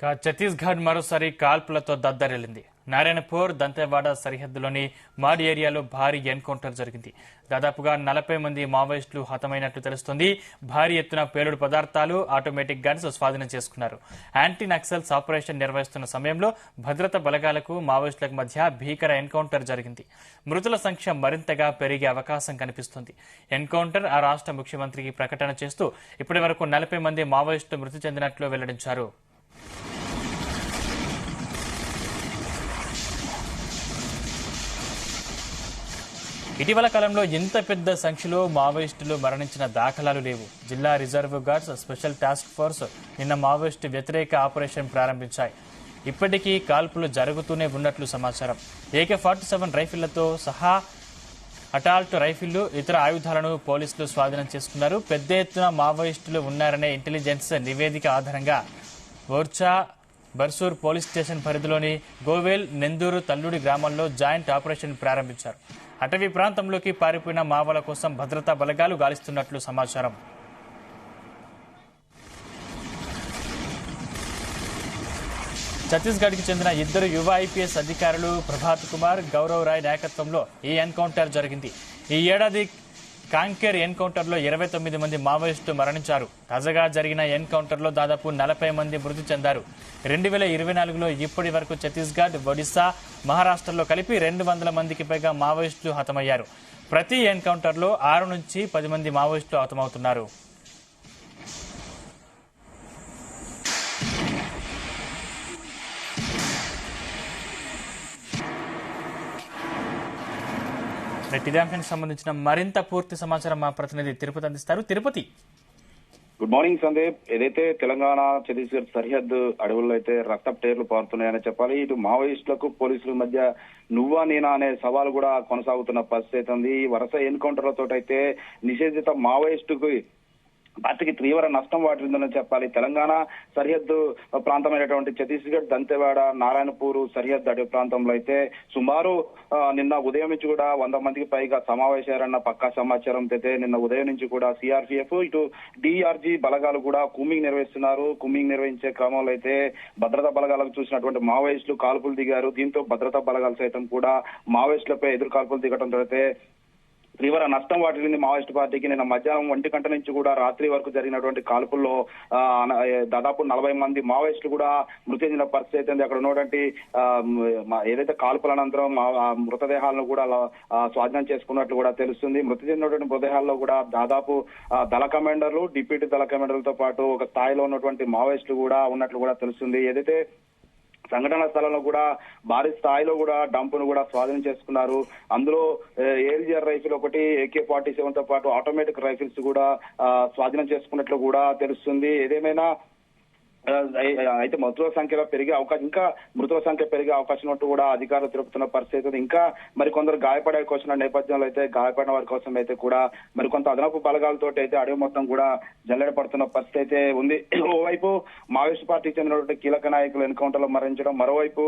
ఛత్తీస్గఢ్ మరోసారి కాల్పులతో దద్దరిల్లింది. నారాయణపూర్ దంతెవాడ సరిహద్దులోని మాడ్ ఏరియాలో భారీ ఎన్కౌంటర్ జరిగింది. దాదాపుగా 40 మంది మావోయిస్టులు హతమైనట్లు తెలుస్తోంది. భారీ ఎత్తున పేలుడు పదార్థాలు, ఆటోమేటిక్ గన్స్ స్వాధీనం చేసుకున్నారు. యాంటీ నక్సల్స్ ఆపరేషన్ నిర్వహిస్తున్న సమయంలో భద్రతా బలగాలకు మావోయిస్టులకు మధ్య భీకర ఎన్కౌంటర్ జరిగింది. మృతుల సంఖ్య మరింతగా పెరిగే అవకాశం కనిపిస్తోంది. ఎన్కౌంటర్ ఆ రాష్ట్ర ముఖ్యమంత్రికి ప్రకటన చేస్తూ ఇప్పటి వరకు 40 మంది మావోయిస్టులు మృతి చెందినట్లు వెల్లడించారు. ఇటీవల కాలంలో ఇంత పెద్ద సంఖ్యలో మావోయిస్టులు మరణించిన దాఖలాలు లేవు. జిల్లా reserve guards special task force నిన్న మావోయిస్టు వ్యతిరేక ఆపరేషన్ ప్రారంభించాయి. ఇప్పటికీ కాల్పులు జరుగుతూనే ఉన్నట్లు సమాచారం. AK-47 రైఫిళ్లతో సహా అటాల్ట్ రైఫిళ్లు, ఇతర ఆయుధాలను పోలీసులు స్వాధీనం చేసుకున్నారు. పెద్ద ఎత్తున మావోయిస్టులు ఉన్నారనే ఇంటెలిజెన్స్ నివేదిక ఆధారంగా ఓర్చా బర్సూర్ పోలీస్ స్టేషన్ పరిధిలోని గోవేల్, నెందూరు, తల్లుడి గ్రామాల్లో జాయింట్ ఆపరేషన్ ప్రారంభించారు. అటవీ ప్రాంతంలోకి పారిపోయిన మావోల కోసం భద్రతా బలగాలు గాలిస్తున్నట్లు సమాచారం. ఛత్తీస్గఢ్కి చెందిన ఇద్దరు యువ IPS అధికారులు ప్రభాత్ కుమార్, గౌరవ్ రాయ్ నాయకత్వంలో ఈ ఎన్కౌంటర్ జరిగింది. ఈ ఏడాది కాంకేర్ ఎన్కౌంటర్లో 29 మంది మావోయిస్టులు మరణించారు. తాజాగా జరిగిన ఎన్కౌంటర్లో దాదాపు 40 మంది మృతి చెందారు. 2024లో ఇప్పటి వరకు ఛత్తీస్గఢ్, ఒడిశా, మహారాష్ట్రలో కలిపి 200 మందికి పైగా మావోయిస్టులు హతమయ్యారు. ప్రతి ఎన్కౌంటర్లో 6 నుంచి 10 మంది మావోయిస్టులు హతమవుతున్నారు. ఇదే అంశానికి సంబంధించిన మరింత పూర్తి సమాచారం మా ప్రతినిధి తిరుపతి అందిస్తారు. Tirupati, good morning Sandeep. ఏదైతే తెలంగాణ ఛత్తీస్గఢ్ సరిహద్దు అడవుల్లో అయితే రక్తపు టేర్లు పారుతున్నాయని చెప్పాలి. ఇటు మావోయిస్టులకు పోలీసుల మధ్య నువ్వా నేనా అనే సవాలు కూడా కొనసాగుతున్న పరిస్థితి ఉంది. వరుస ఎన్కౌంటర్లతో అయితే నిషేధిత మావోయిస్టుకు పార్టీకి తీవ్ర నష్టం వాటిల్లిందని చెప్పాలి. తెలంగాణ సరిహద్దు ప్రాంతమైనటువంటి ఛత్తీస్గఢ్ దంతెవాడ, నారాయణపూర్ సరిహద్దు అడవి ప్రాంతంలో అయితే సుమారు నిన్న ఉదయం నుంచి కూడా 100 మందికి పైగా సమావేశారన్న పక్కా సమాచారం అయితే నిన్న ఉదయం నుంచి కూడా CRPF, ఇటు DRG బలగాలు కూడా కూంబింగ్ నిర్వహిస్తున్నారు. కూంబింగ్ నిర్వహించే క్రమంలో అయితే భద్రతా బలగాలకు చూసినటువంటి మావోయిస్టులు కాల్పులు దిగారు. దీంతో భద్రతా బలగాలు సైతం కూడా మావోయిస్టులపై ఎదురు కాల్పులు దిగడంతో అయితే తీవ్ర నష్టం వాటిల్లింది మావోయిస్టు పార్టీకి. నిన్న మధ్యాహ్నం 1 గంట నుంచి కూడా రాత్రి వరకు జరిగినటువంటి కాల్పుల్లో దాదాపు 40 మంది మావోయిస్టులు కూడా మృతి చెందిన పరిస్థితి అయితే అక్కడ ఉన్నటువంటి ఏదైతే కాల్పుల అనంతరం మృతదేహాలను కూడా స్వాధీనం చేసుకున్నట్లు కూడా తెలుస్తుంది. మృతి చెందినటువంటి మృతదేహాల్లో కూడా దాదాపు దళ కమాండర్లు, డిప్యూటీ దళ కమాండర్లతో పాటు ఒక స్థాయిలో ఉన్నటువంటి మావోయిస్టులు కూడా ఉన్నట్లు కూడా తెలుస్తుంది. ఏదైతే సంఘటన స్థలంలో కూడా భారీ స్థాయిలో కూడా డంపును కూడా స్వాధీనం చేసుకున్నారు. అందులో ALGR రైఫిల్ ఒకటి, AK-47 తో పాటు ఆటోమేటిక్ రైఫిల్స్ కూడా స్వాధీనం చేసుకున్నట్లు కూడా తెలుస్తుంది. ఏదేమైనా అయితే మృతుల సంఖ్యలో పెరిగే అవకాశం, ఇంకా మృతుల సంఖ్య పెరిగే అవకాశం ఉన్నట్టు కూడా అధికారులు తెలుపుతున్న పరిస్థితి. ఇంకా మరికొందరు గాయపడే కోసం నేపథ్యంలో అయితే గాయపడిన వారి కోసం అయితే కూడా మరికొంత అదనపు బలగాలతో అయితే అడవి మొత్తం కూడా జల్లెడ పడుతున్న పరిస్థితి అయితే ఉంది. ఓవైపు మావోయిస్ట్ పార్టీకి చెందినటువంటి కీలక నాయకులు ఎన్కౌంటర్ లో మరణించడం, మరోవైపు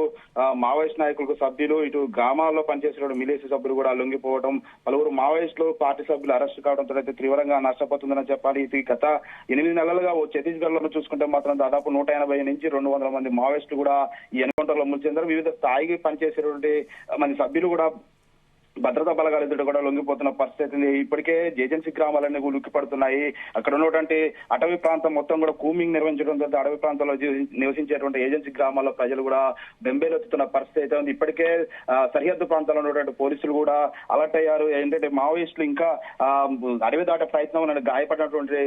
మావోయిస్ట్ నాయకులకు సభ్యులు, ఇటు గ్రామాల్లో పనిచేసిన మిలిషియా సభ్యులు కూడా లొంగిపోవడం, పలువురు మావోయిస్టులు పార్టీ సభ్యులు అరెస్ట్ కావడంతో అయితే తీవ్రంగా నష్టపోతుందని చెప్పాలి. ఇది గత 8 నెలలుగా ఛత్తీస్గఢ్ లో చూసుకుంటే మాత్రం దాదాపు 180 నుంచి 200 మంది మావోయిస్టులు కూడా ఈ ఎన్కౌంటర్ లో మృతి చెందారు. వివిధ స్థాయికి పనిచేసేటువంటి మంది సభ్యులు కూడా భద్రతా బలగాల ఎదుట కూడా లొంగిపోతున్న పరిస్థితి. ఇప్పటికే ఏజెన్సీ గ్రామాలన్నీ ఉలిక్కి పడుతున్నాయి. అక్కడ ఉన్నటువంటి అటవీ ప్రాంతం మొత్తం కూడా కూంబింగ్ నిర్వహించడంతో అటవీ ప్రాంతంలో నివసించేటువంటి ఏజెన్సీ గ్రామాల్లో ప్రజలు కూడా బెంబేలెత్తుతున్న పరిస్థితి అయితే ఉంది. ఇప్పటికే సరిహద్దు ప్రాంతాల్లో ఉన్నటువంటి పోలీసులు కూడా అలర్ట్ అయ్యారు. ఏంటంటే మావోయిస్టులు ఇంకా అడవి దాటే ప్రయత్నం, గాయపడినటువంటి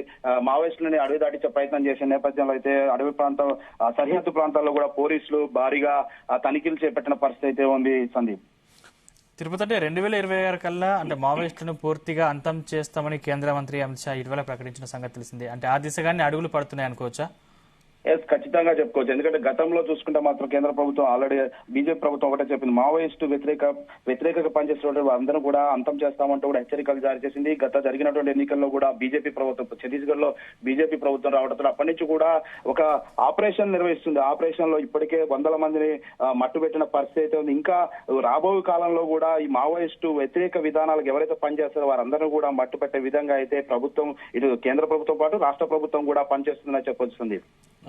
మావోయిస్టులని అడవి దాటించే ప్రయత్నం చేసే నేపథ్యంలో అయితే అడవి ప్రాంతం సరిహద్దు ప్రాంతాల్లో కూడా పోలీసులు భారీగా తనిఖీలు చేపట్టిన పరిస్థితి అయితే ఉంది. సందీప్, తిరుపతి, అంటే 2026 కల్లా అంటే మావోయిస్టులను పూర్తిగా అంతం చేస్తామని కేంద్ర మంత్రి అమిత్ షా ఇటీవల ప్రకటించిన సంగతి తెలిసిందే. అంటే ఆ దిశగానే అడుగులు పడుతున్నాయి అనుకోవచ్చా? ఖచ్చితంగా చెప్పుకోవచ్చు. ఎందుకంటే గతంలో చూసుకుంటే మాత్రం కేంద్ర ప్రభుత్వం ఆల్రెడీ బీజేపీ ప్రభుత్వం ఒకటే చెప్పింది, మావోయిస్టు వ్యతిరేకంగా పనిచేస్తున్న వారందరూ కూడా అంతం చేస్తామంటూ కూడా హెచ్చరికలు జారీ చేసింది. గత జరిగినటువంటి ఎన్నికల్లో కూడా బీజేపీ ప్రభుత్వం, ఛత్తీస్గఢ్ లో బీజేపీ ప్రభుత్వం రావడంతో అప్పటి నుంచి కూడా ఒక ఆపరేషన్ నిర్వహిస్తుంది. ఆపరేషన్ లో ఇప్పటికే 100 మందిని మట్టుబెట్టిన పరిస్థితి ఉంది. ఇంకా రాబోయే కాలంలో కూడా ఈ మావోయిస్టు వ్యతిరేక విధానాలకు ఎవరైతే పనిచేస్తారో వారందరూ కూడా మట్టుపెట్టే విధంగా అయితే ప్రభుత్వం, ఇటు కేంద్ర ప్రభుత్వం పాటు రాష్ట్ర ప్రభుత్వం కూడా పనిచేస్తుందని చెప్పొస్తుంది.